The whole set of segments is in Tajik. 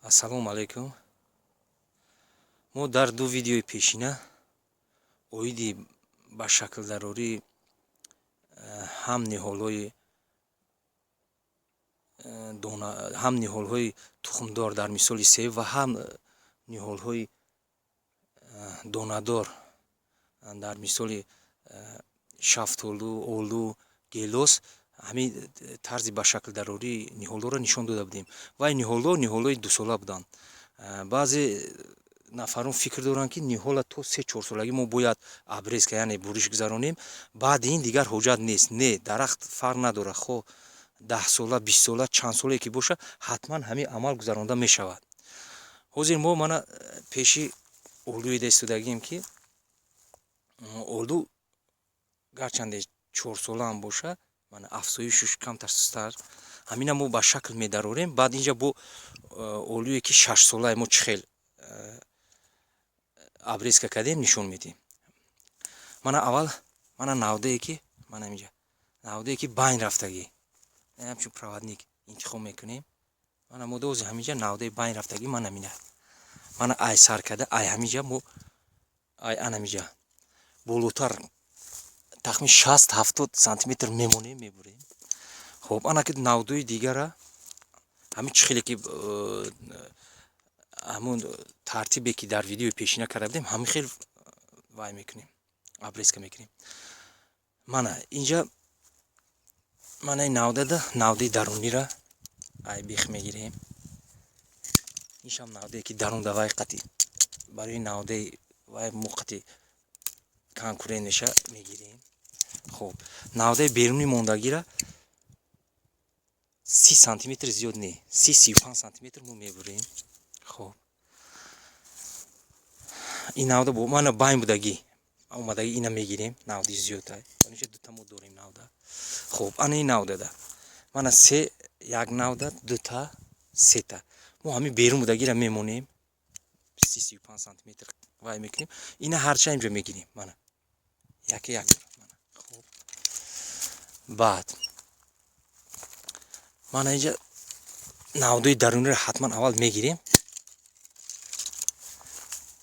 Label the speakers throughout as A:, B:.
A: Ассалому алейкум. мо дар ду видеои пешина оиди ба шаклдарорӣ ҳам ниҳолҳои тухмдор дар мисоли себ ва ҳам ниҳолҳои донадор дар мисоли шафтолу, олу, гелос ҳамин тарзи ба шаклдарории ниҳолҳоро нишон дода будем. ва ин ниҳолҳои дусола буданд. баъзе нафарон фикр доранд ки ниҳола то 3-4 солагӣ мо бояд обрезка яъне буриш гузаронем, баъди ин дигар ҳоҷат нест. Не, дарахт фарқ надорад, хоҳ 10 сола, 20 сола, чанд соле ки боша, ҳатман ҳамин амал гузаронда мешавад. ҳозир мо мана пеши олуе истодагием ки олу гарчанде 4 сола ҳам боша, мана афзоишиш камтар сустар, ҳамина мо ба шакл медарорем. баъд инҷа бо олуе ки 6 сола мо чӣ хел обрезка кардем нишон медем. мана аввал навдае ки байн рафтагӣ ҳамчун проводник интихоб мекунем. мана мо дози ҳаминҷа навдаи байн рафтагӣ мана ай сар карда ай ҳаминҷа мо ай анамиҷа болотар тахмин 60-70 сантиметр мемонем, мебурем. хоб ана ки навдои дигара ҳамин чӣ хеле ки ҳамун тартибе ки дар видеои пешина карда будем, ҳамин хел вай мекунем, обрезка мекунем. мана инҷа мана ин навдаи дарунира ай бих мегирем. иншам навдае ки дарунда вай қати барои навдаи вай мо қати конкурент меша мегирем. хоб навдаи беруни мондагира 30 сантиметр зиёд не, 30-35 сантиметр мо мебурем. хоб ин навда бо мана байн будагӣ омадагӣ ина мегирем, навди зиёдай. инҷа дута мо дорем навда. хоб ана ин навдада мана як навда, дута, сета мо ҳамин берун будагира мемонем. 30-35 сантиметр вай мекунем. ина ҳарча инҷа мегирем. мана яке як мана. хоб баъд мана инҷа навдаи даруниро ҳатман аввал мегирем.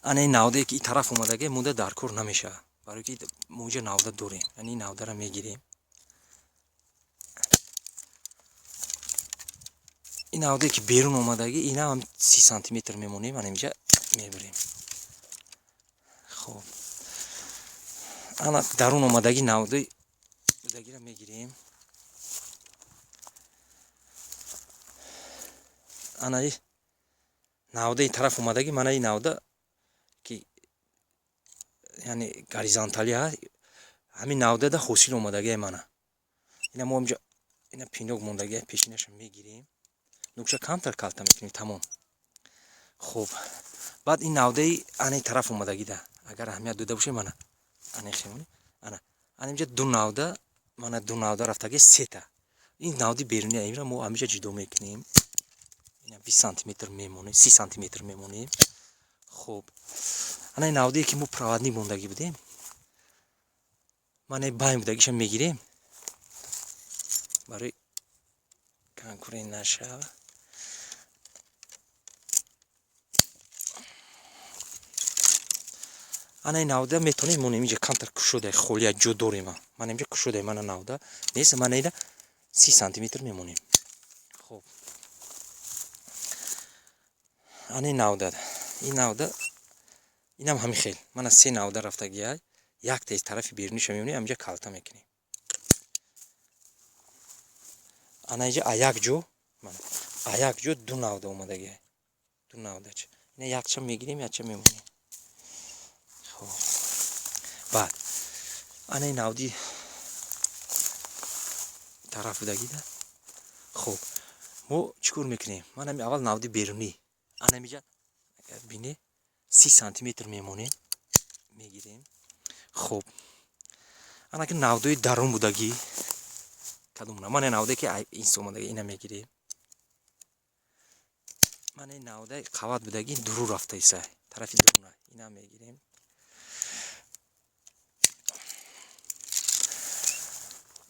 A: ана ин навдае ки ин тараф омадагӣ монда дар кор намешавад, барои ки мо инҷа навда дорем. ин навдаро мегирем. ин навдае ки берун омадагӣ ина 30 сантиметр мемонем, ана инҷа мебурем. хоб ана дарун омадагӣ навдаи будагиро мегирем. ана навдаи ин тараф омадагӣ мана ин навда ки яъне горизонтали ҳаст, ҳамин навдада ҳосил омадагӣ мана. ина мо инҷа ина пинок мондагӣ пешинаша мегирем. нукча камтар калта мекунем, тамом. хоб баъд ин навдаи ана ин тараф омадагида агар аҳамият дода бошем, мана ана хемони ана инҷа ду навда рафтагӣ сета. ин навди беруни аимра мо ҳамиҷа ҷудо мекунем. ина 20 сантиметр мемонем, 30 сантиметр мемонем. хоб ана ин навдае ки мо проводник мондагӣ будем, мана байн будагиша мегирем барои конкурент нашава. ана ин навда метонем монем инҷа камтар кушода холия ҷо дорем. мана инҷа кушода мана навда нест, мана ина 30 сантиметр мемонем. хоб ана ин навда инам ҳамин хел мана 3 навда рафтагиай, якта из тарафи беруниша мемонем, аминҷа калта мекунем. ана инҷа як ҷо ду навда омадагиай, ду навдач ина якча мегирем, якча мемонем. хоб баъд ана ин навди тараф будагида. хоб мо чӣ кор мекунем? мана аввал навди берунӣ ана инҷа бине 30 сантиметр мемонем, мегирем. хоб ана ки навдаи дарун будагӣ кадомна, мана навдае ки инс омадагӣ ина мегирем. мана ин навдаи қават будагӣ дуру рафта исай, тарафи дуруна ина мегирем.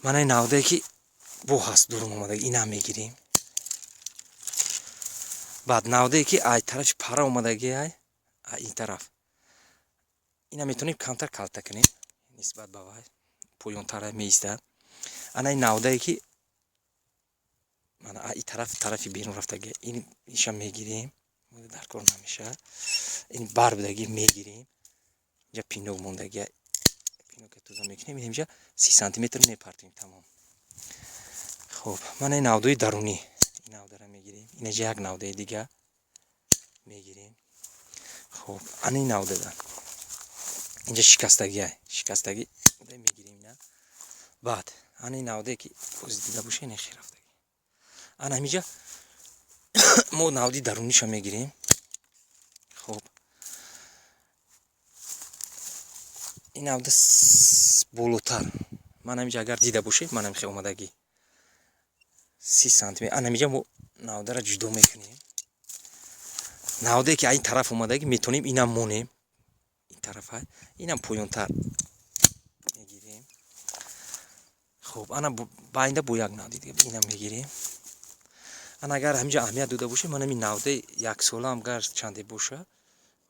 A: мана ин навдае ки бо ҳаст дурун омадагӣ ина мегирем. بعد ناوده‌ای که ای طرف پاره اومدگی ای این طرف اینا میتونیم کمتر کالتا کنیم نسبت به وای پویون طرف میسته. انا این ناوده‌ای که من این طرفی بیرون رفتگی اینشم میگیریم در کار نمیشه. این بار بدگی میگیریم اینجا پینوک موندگی پینوک توزا میکنیم اینجا 30 سانتی متر میپرتیم تمام. خب من این ناوده‌ی درونی این ناوده را میگیریم اینجا یک ناوده دیگه میگیریم. خب این ناوده دارم اینجا شکستگی میگیریم نه. بعد این ناوده که از دیده باشه این خیر رفتگی انا اینجا ما ناودی درونیشو میگیریم. خب این ناوده بالاتر من اینجا اگر دیده باشه من خیلی اومدگی 30 سانتی متر. انا اینجا ما ناوده را جدا میکنیم. ناوده که این طرف اومدگی میتونیم اینم مونیم این طرف های اینم پویونتر میگیریم. خب انا با اینده با یک ناودی دیگه اینم میگیریم. انا اگر همینجا اهمیت داده باشه من این ناوده یک ساله هم گر چنده باشه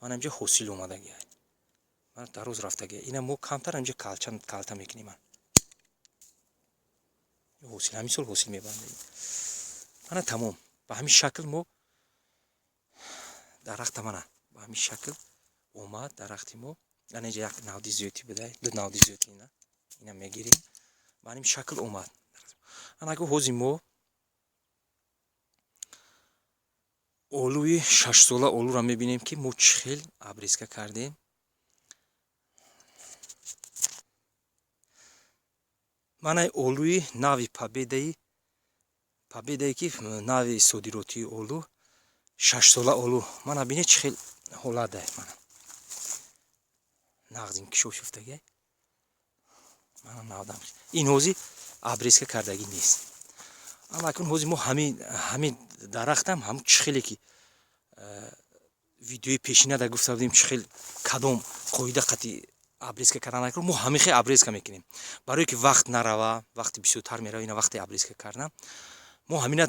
A: من اینجا حاصل اومدگی من در روز رفتگی اینم مو کمتر اینجا کالتا میکنیم. من حاصل همین سال حاصل میبندیم. من تمام به همین شکل مو درخت من به همین شکل اومد درختی مو. من اینجا یک ناودی زیوتی بده دو ناودی زیوتی اینا میگیریم به همین شکل اومد. انا اگه حوزی مو олуи 6 сола олу را میبینیم که ما چخیل обрезка کردیم. من олуи ناوی победایی که ناوی صادراتی олу 6 сола олу من ببینید چخیل حالت داره. من نغزیم که شفتگی من ناودم این حوزی обрезка کردگی نیست. اما اکنون حوزی ما همین درختم هم چخیلی که ویدیوی پیشینه در گفته بودیم چخیل کدام قاعده قطعی обрезка کردن نکنیم ما همه خیلی обрезка میکنیم برای که وقت نروه وقتی بسیارتر میره اینا وقتی обрезка کردن ما همین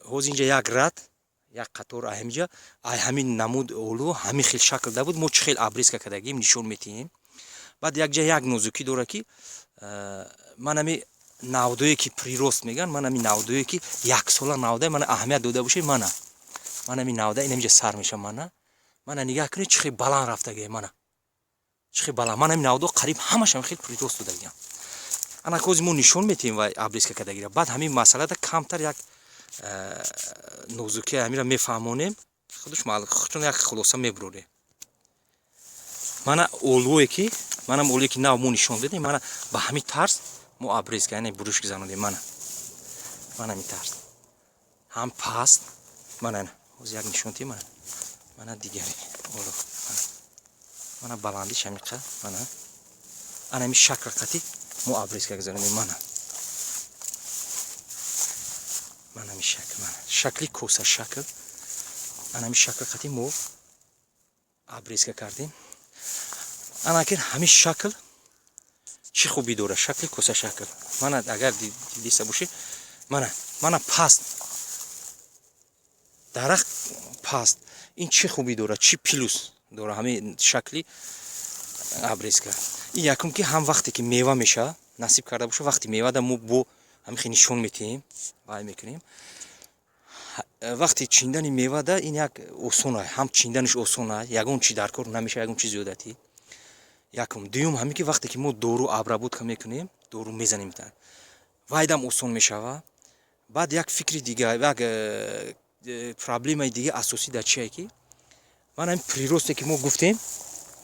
A: حوزی اینجا یک رد یک قطار اینجا همین نمود олу همین خیلی شکل ده بود ما چخیل обрезка کردگیم نشون میتیم. بعد یک جا یک نوزوکی داره که من همی ناوده‌ای که پریروست میگن من همین ناوده‌ای که یک ساله ناوده من اهمیت داده باشه من همین ناوده این اینجا سر میشه من نگاه کنید چه بالان رفتگی من چه بالان من همین ناوده قریب همش هم خیلی پریروست داده گیم. انا کوزی مو نشون میتیم و обрезка کردگی بعد همین مسئله ده کمتر یک نوزوکی همین را میفهمونیم خودش معلوم خودشون یک خلاصه میبروره. من олуе که منم олуе که ناو مو نشون بدیم من با همین طرز مو обрезка یعنی بروش گذارونیم من همین طرز هم پاست من از یک نشونتی من دیگری олу من баландиш همینقدر من همین شکل قطعی مو обрезка گذارونیم من همین شکل شکلی کوسه شکل همین شکل قطعی مو обрезка کردیم. انا که همین شکل چی خوبی داره شکل کوسه شکل من اگر دیسته باشه من پاست درخت پاست این چی خوبی داره چی پلوس داره همین شکلی обрезка. این یکم که هم وقتی که میوه میشه نصیب کرده باشه وقتی میوه ده مو بو همین خیلی نشون میتیم وای میکنیم وقتی چیندن میوه ده این یک آسونه هم چیندنش آسونه یگون چی در کار نمیشه یگون چی زیادتی یکم دوم همین که وقتی که ما دورو ابرابود میکنیم دورو میزنیم تا وایدم آسون میشه. بعد یک فکری دیگه یک پرابلم دیگه اساسی در چیه که من این پریروستی که ما گفتیم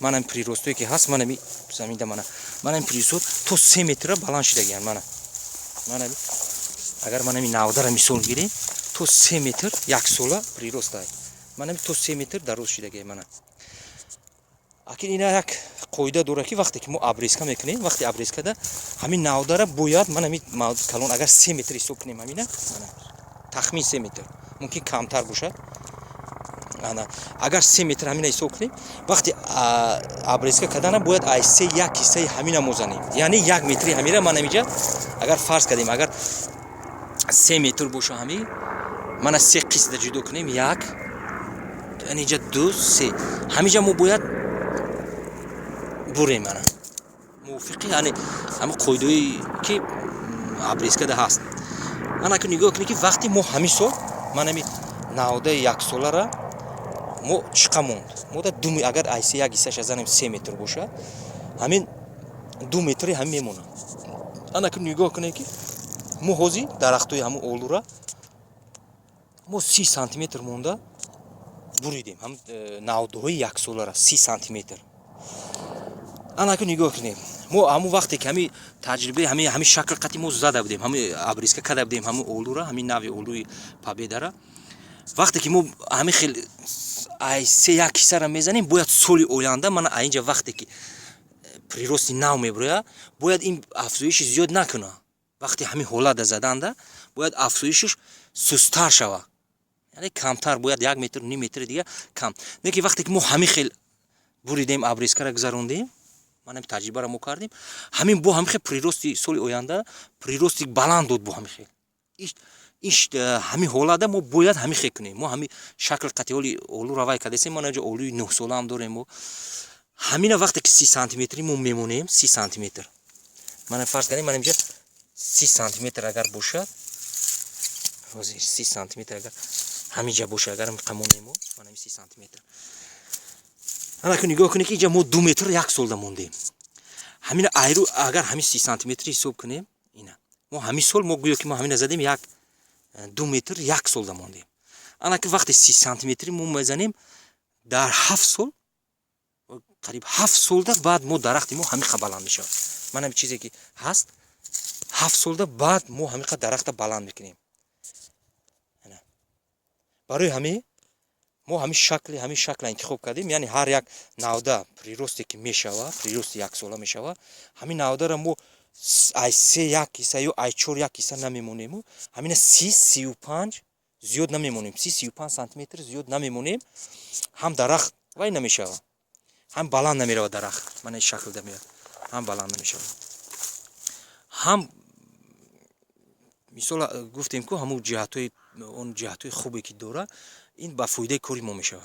A: من این پریروستی که هست من زمین ده من این پریروست تو 3 متر بالان شده گیان من اگر من این ناوده را مثال گیریم تو 3 متر یک ساله پریروست های من تو 3 متر دراز شده گیان من اگر اینا یک قاعده داره که وقتی که ما обрезка میکنیم وقتی обрезка ده همین ناوده را باید من همین کلون اگر 3 متر حساب کنیم همینه تخمین 3 متر ممکن کمتر باشه اگر 3 متر همین حساب کنیم وقتی обрезка کردن باید ایسه یک کیسه همین موزنیم یعنی 1 متر همین را من اینجا اگر فرض کردیم اگر 3 متر باشه همین من از 3 قسمت جدا کنیم، 1 اینجا 2 3 همینجا ما باید بریم. من موافقی؟ یعنی همه قاعده‌ای که ابریسکا ده هست. من اگه نگاه کنی که وقتی ما همین سال من همین نهاده 1 ساله را ما چقدر موند؟ ما در 2 اگر ایسه یک ایسهش از همین 3 متر باشه، همین 2 متری هم میمونه. من اگه نگاه کنی که ما حوزی درختای همون اولو را ما 30 سانتی متر مونده بریدیم. هم نهاده 1 ساله را 30 سانتی متر. انا که نگاه کنیم ما همون وقتی که همین تجربه همین شکل قطعی ما زده بودیم، همین ابریسکا کرده بودیم، همون اولو را، همین نوع اولوی پابیده را، وقتی که ما همین خیلی ای 3 کیسه را میزنیم، باید سال آینده من اینجا وقتی که پریروستی نو میبره باید این افزایش زیاد نکنه. وقتی همین حالت زدنده باید افزایشش سست‌تر شود، یعنی کمتر، باید 1 متر 2 متر دیگه کم. نه که وقتی که ما همین خیلی بریدیم ابریسکا را گذروندیم، من هم تجربه را کردیم، همین با هم خیلی پریروستی سال آینده پریروستی بالند داد. با همین خیلی همین حالت ما باید همین خیلی کنیم. ما همین شکل قطعی اولو روای کردیم. ما اینجا اولوی 9 ساله هم داریم. ما همین وقتی که 30 سانتی متری ما میمونیم، 30 سانتی متر من فرض کنیم من اینجا 30 سانتی متر اگر باشه، 30 سانتی متر اگر همینجا باشه، اگر قمونیم من همین 30 سانتی متر. حالا که نگاه کنید که اینجا ما 2 متر 1 سال موندیم. همین ایرو اگر همین 30 سانتی متری حساب کنیم، اینا ما همین سال ما گویا که ما همین زدیم 2 متر 1 سال موندیم. انا که وقتی 30 سانتی متری ما میزنیم در 7 سال، قریب 7 سال بعد ما درخت ما همین بلند میشه. من هم چیزی که هست 7 سال بعد ما همین درخت بلند میکنیم. برای همین ما همین شکل انتخاب کردیم، یعنی هر یک نهاده پریروستی که میشوه، پریروستی 1 ساله میشوه، همین نهاده را ما ای 3 1 کیسه یا ای 4 1 کیسه نمیمونیم، همین 30 35 زیاد نمیمونیم، 30 35 سانتی متر زیاد نمیمونیم. هم درخت وای نمیشوه، هم بالند نمیره درخت. من این شکل ده میاد، هم بالند نمیشوه. هم مثلا گفتیم که همون جهتای اون جهتای خوبی که داره این با فایده کاری ما میشوه.